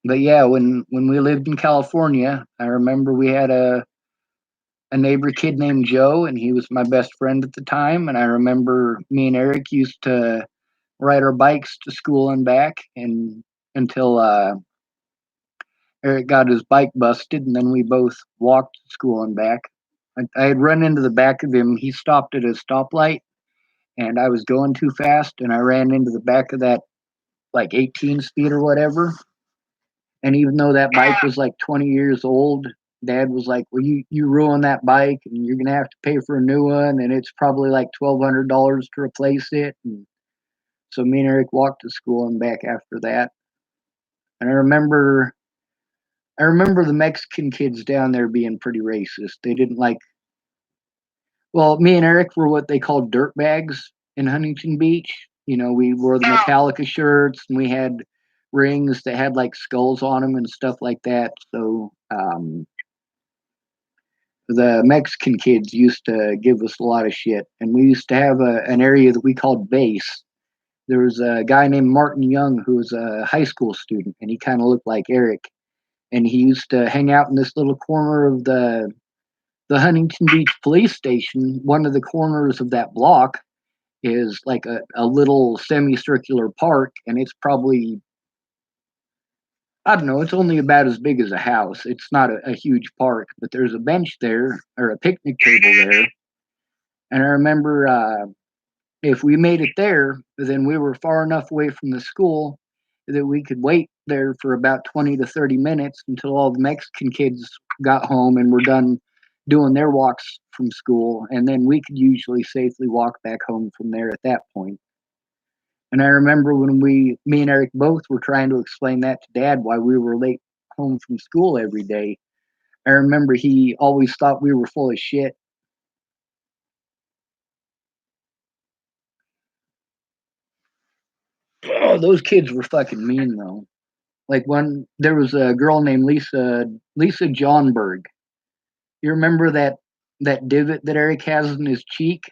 But yeah, when we lived in California, I remember we had a neighbor kid named Joe, and he was my best friend at the time. And I remember me and Eric used to ride our bikes to school and back, and until Eric got his bike busted, and then we both walked to school and back. I had run into the back of him. He stopped at a stoplight, and I was going too fast, and I ran into the back of that like 18 speed or whatever. And even though that bike was like 20 years old, Dad was like, "Well, you ruined that bike, and you're gonna have to pay for a new one, and it's probably like $1,200 to replace it." And so me and Eric walked to school and back after that. And I remember the Mexican kids down there being pretty racist. They didn't like. Well, me and Eric were what they called dirt bags in Huntington Beach. You know, we wore the Metallica shirts, and we had rings that had like skulls on them and stuff like that. So the Mexican kids used to give us a lot of shit, and we used to have an area that we called base. There was a guy named Martin Young who was a high school student, and he kind of looked like Eric. And he used to hang out in this little corner of The Huntington Beach police station, one of the corners of that block, is like a little semicircular park, and it's probably, I don't know, it's only about as big as a house. It's not a huge park, but there's a bench there, or a picnic table there. And I remember if we made it there, then we were far enough away from the school that we could wait there for about 20 to 30 minutes until all the Mexican kids got home and were done doing their walks from school. And then we could usually safely walk back home from there at that point. And I remember when me and Eric both were trying to explain that to Dad why we were late home from school every day. I remember he always thought we were full of shit. Oh, those kids were fucking mean though. Like when there was a girl named Lisa Johnberg. You remember that divot that Eric has in his cheek?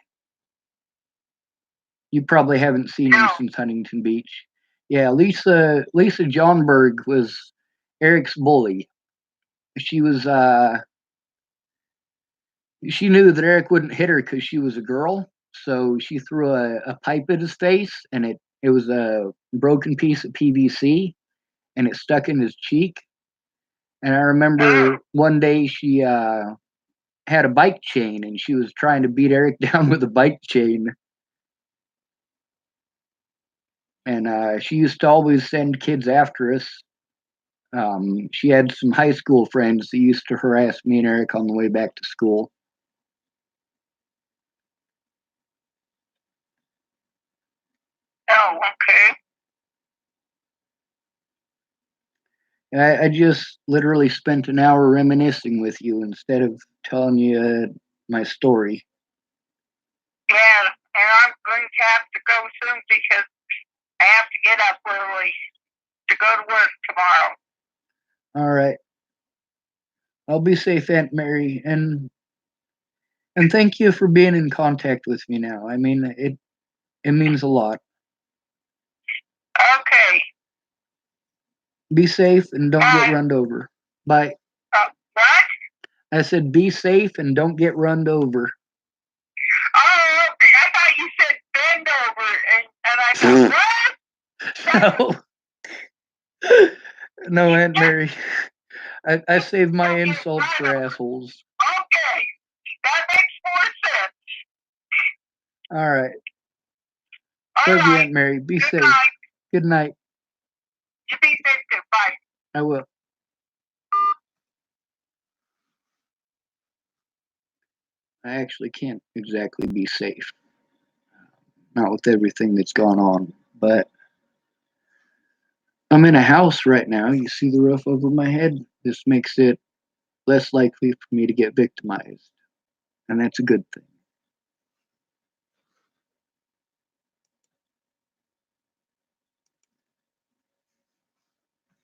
You probably haven't seen him No. since Huntington Beach. Yeah, Lisa Johnberg was Eric's bully. She was she knew that Eric wouldn't hit her because she was a girl, so she threw a pipe at his face, and it was a broken piece of PVC, and it stuck in his cheek. And I remember one day she had a bike chain, and she was trying to beat Eric down with a bike chain. And she used to always send kids after us. She had some high school friends that used to harass me and Eric on the way back to school. Oh, okay. I just literally spent an hour reminiscing with you instead of telling you my story. Yeah, and I'm going to have to go soon because I have to get up early to go to work tomorrow. All right. I'll be safe, Aunt Mary, and thank you for being in contact with me now. I mean, it means a lot. Okay. Be safe and don't get Bye. run over. Bye. What? I said be safe and don't get run over. Oh, okay. I thought you said bend over, and I thought, what? No. No, Aunt Mary. I saved my insults for assholes. Okay. That makes more sense. All right. All Love you, right. Aunt Mary. Be Good safe. night. Good night. You be safe too. Bye. I will. I actually can't exactly be safe. Not with everything that's gone on. But I'm in a house right now. You see the roof over my head? This makes it less likely for me to get victimized. And that's a good thing.